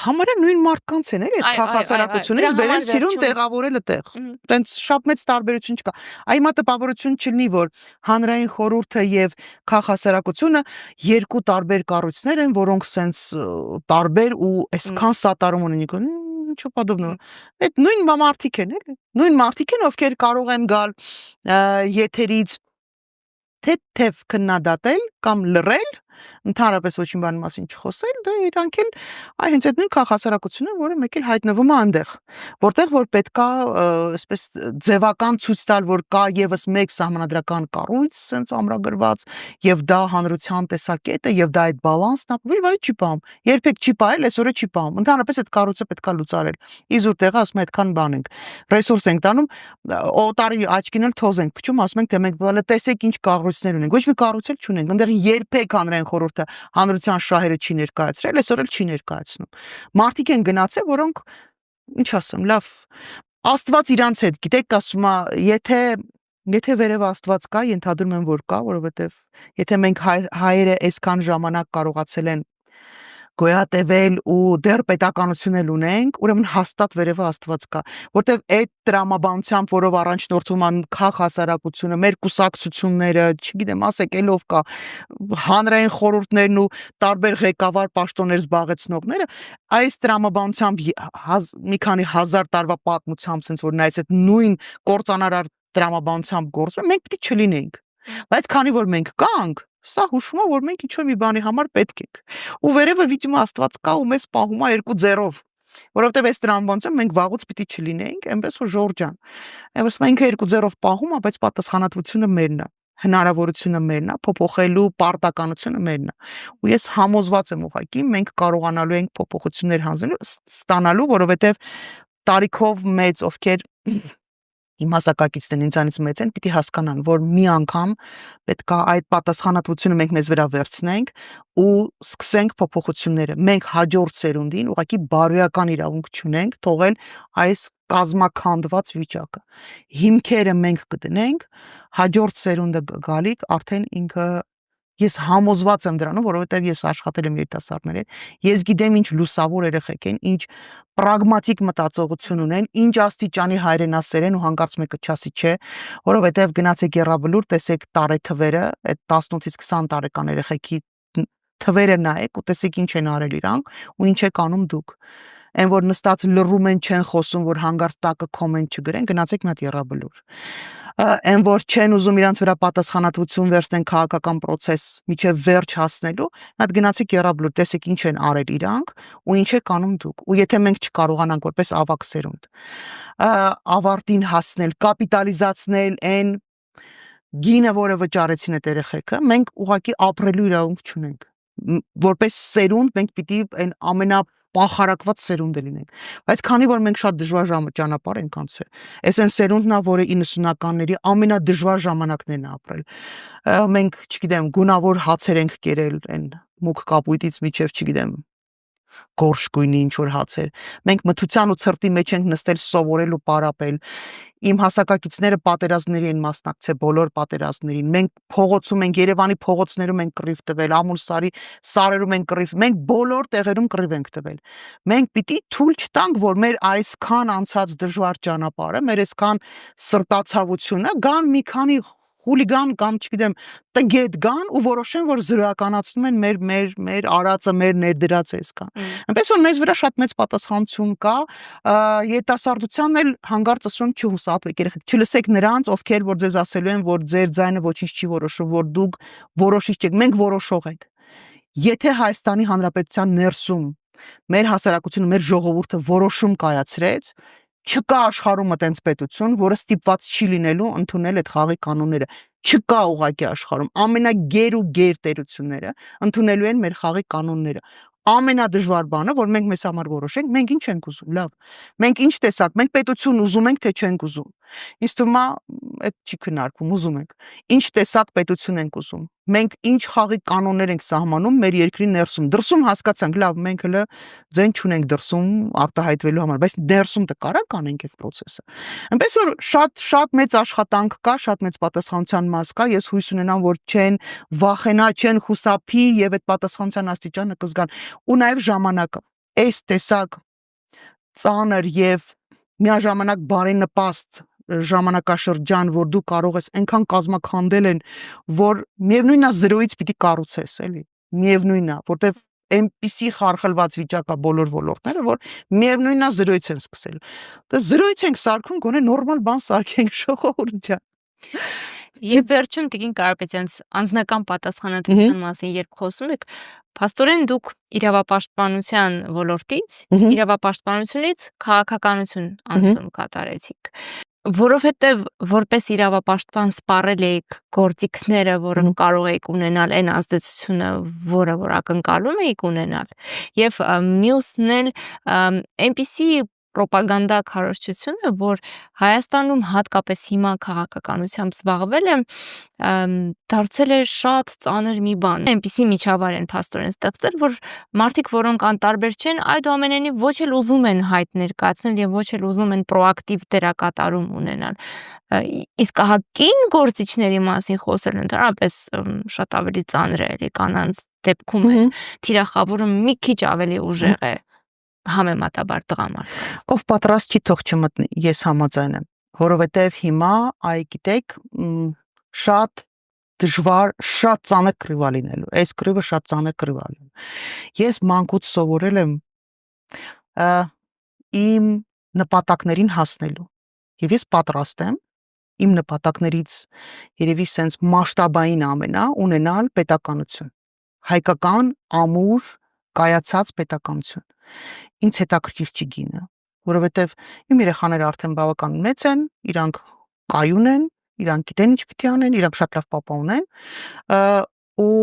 համարը նույն մարդկանց են, էլի, այդ քաղաքասարակությունից բերել սիրուն տեղավորել այդտեղ։ Տենց շատ մեծ տարբերություն չկա։ Այ հիմա տպավորություն չլինի, որ հանրային խորհուրդը եւ քաղաքասարակությունը երկու տարբեր կառույցներ են, որոնք սենց տարբեր ու այսքան սատարում ունեն։ Ничего подобного. Այդ նույն մարդիկ են, էլի։ Նույն մարդիկ են, ովքեր կարող են գալ եթերից թեթև քննադատել կամ լռել, ընդհանրապես ոչինչ բանի մասին չխոսել, դե իրանք էլ այ հենց այդ նույն քաղաքասարակությունը, որը մեկ էլ հայտնվում է այնտեղ, որտեղ որ պետքա այսպես ձևական ցույց տալ, որ կա եւս մեկ սահմանադրական կառույց, sense ամրագրված, եւ դա հանրության տեսակետը, եւ դա այդ բալանսն է, վարի չի պահում։ Երբեք չի պահել, այսօրը չի պահում։ Ընդհանրապես այդ կառույցը պետքա լուծարել։ Իզուր տեղը ասում է այդքան բան ենք։ Ռեսուրս ենք տանում, օտարի աչքին էլ թոզ ենք փչում, ասում ենք թե մենք բալը տեսեք ինչ կառույցներ ունենք։ Ոչ մի կառույց էլ չունենք։ Այնտեղ երբեք հանրային խորհուրդը հանրության շահերը չի ներկայացրել, այսօր էլ չի ներկայացնում։ Մարդիկ են գնացել, որոնք ինչ ասեմ, լավ Աստված իրանց հետ, գիտեք, ասում է, եթե վերև Աստված կա, ենթադրում եմ, որ կա, որովհետև եթե մենք հայերը այսքան ժամանակ կարողացել են գոյատևել ու դեռ պետականություն էլ ունենք, ուրեմն հաստատ վերևը Աստված կա, որտեղ այդ տրամաբանությամբ, որով առաջնորդվում են քաղաքասարակությունը, մեր կուսակցությունները, չգիտեմ, ասեք, ելով կա հանրային խորհուրդներն ու տարբեր ղեկավար պաշտոններ զբաղեցնողները, այս տրամաբանությամբ մի քանի հազար տարվա պատմությամբ, sense որ նայած այդ նույն կործանարար տրամաբանությամբ գործում, մենք պիտի չլինենք, բայց քանի որ մենք կանք, սա հուշում է, որ մենք ինչ-որ մի բանի համար պետք ենք։ Ու վերևը վիճում Աստված կա ու մեզ պահում է 2 ձեռով, որովհետև այս տրամաբանությամբ մենք վաղուց պիտի չլինենք, այնպես որ Ժորժան։ Այնպես մենք 2 ձեռով պահում է, բայց պատասխանատվությունը մերն է, հնարավորությունը մերն է, փոփոխելու պարտականությունը մերն է։ Ու ես համոզված եմ ուղղակի մենք կարողանալու ենք փոփոխություններ ստանալու, որովհետև տարիքով մեծ, ովքեր իմ հասակակիցներն ինձանից մեծ են, պիտի հասկանան, որ մի անգամ պետք է այդ պատասխանատվությունը մենք մեզ վրա վերցնենք ու սկսենք փոփոխությունները։ Մենք հաջորդ սերունդին ուղղակի բարոյական իրավունք չունենք թողել այս կազմաքանդված վիճակը։ Հիմքերը մենք կդնենք, հաջորդ սերունդը գալիք արդեն ինքը Ես համոզված եմ դրանում, որովհետև ես աշխատել եմ երիտասարդների հետ, ես գիտեմ ինչ լուսավոր երեխեք են, ինչ պրագմատիկ մտածողություն ունեն, ինչ աստիճանի հայրենասեր են ու հանկարծ մեկը չասի չէ, որովհետև գնացեք Եռաբլուր, տեսեք տարեթվերը, այդ 18-ից 20 տարեկան երեխեքի թվերը նայեք ու տեսեք ինչ են արել իրանք ու ինչ եք անում դուք։ Այն որ նստած լռում են, չեն խոսում, որ հանգարց տակը կոմենտ չգրեն, գնացեք մի հատ Եռաբլուր։ Այն որ չեն ուզում իրանց վրա պատասխանատվություն վերցնեն քաղաքական process միջև վերջ հասնելու, հատ գնացեք Եռաբլուր, տեսեք ինչ են արել իրանք ու ինչ եք անում դուք։ Ու եթե մենք չկարողանանք որպես ավակ սերունդ ավարտին հասնել, կապիտալիզացնել այն գինը, որը վճարեցին այդ երեխեքը, մենք ուղղակի ապրելու իրավունք չունենք։ Որպես սերունդ մենք պիտի այն ամենապախարակված սերունդը լինենք։ Բայց քանի որ մենք շատ դժվար ճանապարհ ենք անցել, այս այն սերունդն է, որը 90-ականների ամենադժվար ժամանակներն է ապրել։ Մենք, չգիտեմ, գունավոր հացեր ենք կերել, այն մուգ կապույտից միջև, չգիտեմ, գորշ գույնի ինչ որ հացեր։ Մենք մթության ու ցրտի մեջ ենք նստել սովորել ու պարապել։ Իմ հասակակիցները պատերազմների են մասնակցել, բոլոր պատերազմներին։ Մենք փողոցում ենք, Երևանի փողոցներում ենք կռիվ տվել, Ամուլսարի սարերում ենք կռիվ, մենք բոլոր տեղերում կռիվ ենք տվել։ Մենք պիտի թույլ չտանք, որ մեր այսքան անցած դժվար ճանապարհը, մեր այսքան սրտացավությունը գան մի քանի խուլիգան կամ չգիտեմ տգետ գան ու որոշեն որ զրոյականացնում են մեր արածը, մեր ներդրած էսքան։ Այնպես որ մեզ վրա շատ մեծ պատասխանատվություն կա, երիտասարդությանն էլ հանգարց ասում եմ չհուսատվեք, երեխեք, չլսեք նրանց, ովքեր որ ձեզ ասելու են, որ ձեր ձայնը ոչինչ չի որոշում, որ դուք որոշիչ չեք, մենք որոշող ենք։ Եթե Հայաստանի Հանրապետության ներսում մեր հասարակությունը, մեր ժողովուրդը որոշում կայացրեց, չկա աշխարհում այդպես պետություն, որը ստիպված չի լինելու ընդունել այդ խաղի կանոնները։ Չկա ուղղակի աշխարհում ամենագեր ու գեր տերությունները ընդունելու են մեր խաղի կանոնները։ Ամենադժվար բանը, որ մենք մեզ համար որոշենք, մենք ինչ ենք ուզում, լավ։ Մենք ինչ տեսակ, մենք պետություն ուզում ենք, թե չենք ուզում։ Ինձ թվում է, այդ չի քննարկվում, ուզում ենք։ Ինչ տեսակ պետություն ենք ուզում։ Մենք ինչ խաղի կանոններ ենք սահմանում մեր երկրի ներսում։ Դրսում հասկացանք, լավ, մենք հələ ձեն չունենք դրսում արտահայտվելու համար, բայց ներսում դե կարա կանենք այդ process-ը։ Այնպես որ շատ մեծ աշխատանք կա, շատ մեծ պատասխանատվության մաս կա, ես հույս ունենամ, որ չեն վախենա, չեն խուսափի եւ այդ պատասխանատվության աստիճանը կզգան։ Ու նաեւ ժամանակը այս տեսակ ծանր եւ միաժամանակ բարենպաստ ժամանակաշրջան, որ դու կարող ես այնքան կազմակերպել են, որ միևնույնն է զրոյից պիտի կառուցես, էլի։ Միևնույնն է, որտեվ այնպիսի խարխլված վիճակ է բոլոր ոլորտները, որ միևնույնն է զրոյից են սկսել։ Դե զրոյից ենք սարքում, գոնե նորմալ բան սարքենք ժողովուրդ ջան։ Եվ վերջում Տիկին Կարապետյանց անձնական պատասխանատվության մասին երբ խոսում եք, փաստորեն դուք իրավապաշտպանության ոլորտից, իրավապաշտպանությունից քաղաքականություն անցում կատարեցիք, որովհետև որպես իրավապաշտպան սպառել եք գործիքները, որը կարող եք ունենալ այն ազդեցությունը, որը որ ակնկալում եք ունենալ, եւ մյուսն էլ այնպիսի պրոպագանդա քարոզչությունը, որ Հայաստանում հատկապես հիմա քաղաքականությամբ զբաղվել է, դարձել է շատ ծանր մի բան։ Այնպիսի միջավայր են փաստորեն ստեղծել, որ մարդիկ, որոնք անտարբեր չեն, այդուամենայնիվ ոչ էլ ուզում են հայտ ներկայացնել եւ ոչ էլ ուզում են պրոակտիվ դերակատարում ունենալ։ Իսկ ահա կին գործիչների մասին խոսել ընդհանրապես շատ ավելի ծանր է կանանց դեպքում թիրախավորը մի քիչ ավելի ուժեղ է համեմատաբար տղամարդկանց։ Ով պատրաստ չի թող չմտնի, ես համաձայն եմ, որովհետև հիմա, այ գիտեք, շատ դժվար, շատ ծանր կռիվ է լինելու, այս կռիվը շատ ծանր կռիվ է լինելու։ Ես մանկուց սովորել եմ իմ նպատակներին հասնելու, եւ ես պատրաստ եմ իմ նպատակներից երևի սենց մասշտաբային ամենա ունենալ պետականություն, հայկական ամուր կայացած պետականություն։ Ինձ հետաքրքիր չի գինը, որովհետև իմ երեխաները արդեն բավական մեծ են, իրանք կայուն են, իրանք գիտեն ինչ պիտի անեն, իրանք շատ լավ պապա ունեն, ու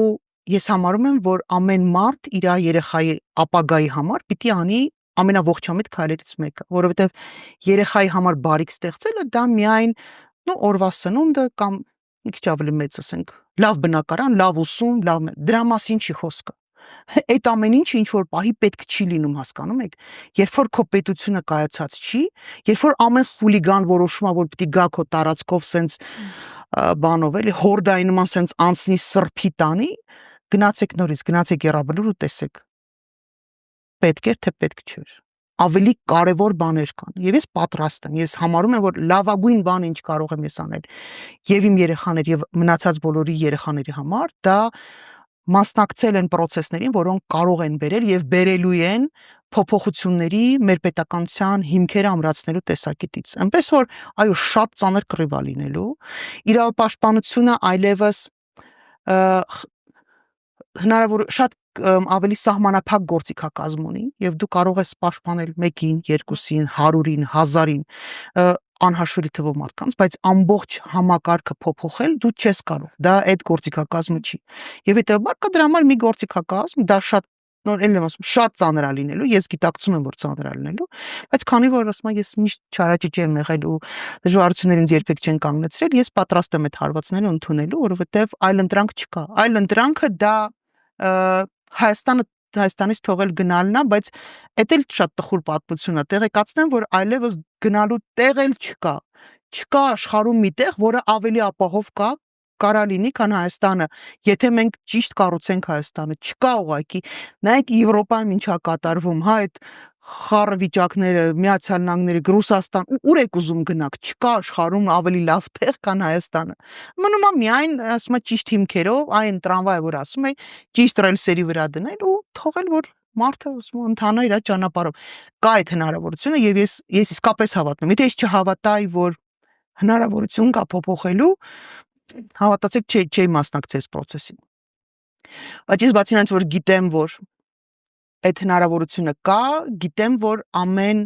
ես համարում եմ, որ ամեն մարդ իր երեխայի ապագայի համար պիտի անի ամենաողջամիտ քայլերից մեկը, որովհետև երեխայի համար բարիք ստեղծելը դա միայն օրվա սնունդը կամ մի քիչ ավելի մեծ ասենք, լավ բնակարան, լավ ուսում, դրա մասին չի խոսքը։ Այդ ամեն ինչը ինչ որ պահի պետք չի լինում, հասկանում եք, երբ որ քո պետությունը կայացած չի, երբ որ ամեն խուլիգան որոշում է, որ պիտի գա քո տարածքով սենց բանով էլի հորդայի նման սենց անցնի սրբի տանի, գնացեք նորից, գնացեք Եռաբլուր ու տեսեք։ Պետք էր թե պետք չէր։ Ավելի կարևոր բաներ կան, եւ ես պատրաստ եմ, ես համարում եմ, որ լավագույն բանը ինչ կարող եմ ես անել եւ իմ երեխաների եւ մնացած բոլորի երեխաների համար, դա մասնակցել են process-ներին, որոնք կարող են բերել եւ բերելու են փոփոխությունների մեր պետականության հիմքերը ամրացնելու տեսակետից։ Այնպես որ այո, շատ ծանր կռիվ է լինելու, իրավապաշտպանությունը այլևս հնարավոր շատ ավելի սահմանափակ գործիքակազմ ունի եւ դու կարող ես պաշտպանել 1-ին, 2-ին, 100-ին, 1000-ին անհաշվելի թվով մարդկանց, բայց ամբողջ համակարգը փոփոխել դու չես կարող։ Դա այդ գործիքակազմը չի։ Եվ հետեւաբար կա դրա համար մի գործիքակազմ, դա շատ նոր էլ եմ ասում, շատ ծանր է լինելու, ես գիտակցում եմ, որ ծանր է լինելու, բայց քանի որ ասում եմ, ես միշտ չարաճճ եմ եղել ու դժվարություններին երբեք չեն կանգնեցրել, ես պատրաստ եմ այդ հարվածները ընդունելու, որովհետեւ այլ ընտրանք չկա։ Այլ ընտրանքը դա Հայաստանից թողել գնալն է, բայց էդ էլ շատ տխուր պատմություն է, տեղեկացնեմ, որ այլևս գնալու տեղ էլ չկա։ Չկա աշխարհում մի տեղ, որը ավելի ապահով կարա լինի, քան Հայաստանը, եթե մենք ճիշտ կառուցենք Հայաստանը, չկա ուղղակի։ Նայեք Եվրոպայում ինչա կատարվում, հա, այդ խառը վիճակները, Միացյալ Նահանգները, Ռուսաստան, ուր եք ուզում գնաք, չկա աշխարհում ավելի լավ տեղ, քան Հայաստանը։ Մնում է միայն, ասում է, ճիշտ հիմքերով, այն տրամվայը, որ ասում է, ճիշտ ռելսերի վրա դնել ու թողել, որ մարդը ասում ընթանա իր ճանապարհով։ Կա այդ հնարավորությունը եւ ես իսկապես հավատում եմ։ Եթե ես չհավատայի, որ հնարավորություն կա փոփոխելու, հավատացեք, չի մասնակցել այս process-ին։ Բայց ես բացի նրանից, որ գիտեմ, որ այդ հնարավորությունը կա, գիտեմ, որ ամեն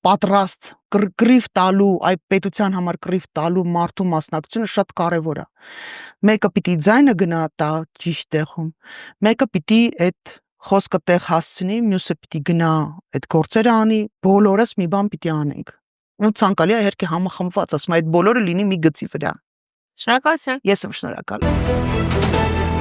պատրաստ կռիվ տալու, այդ պետության համար կռիվ տալու մարդու մասնակցությունը շատ կարևոր է։ Մեկը պիտի ձայնը գնա տա ճիշտ տեղում, մեկը պիտի այդ խոսքը տեղ հասցնի, մյուսը պիտի գնա այդ գործերը անի, բոլորս մի բան պիտի անենք։ Ու ցանկալի է իհարկե համախմբված, ասում այդ բոլորը լինի մի գծի վրա։ Շնորհակալություն։ Ես եմ շնորհակալ։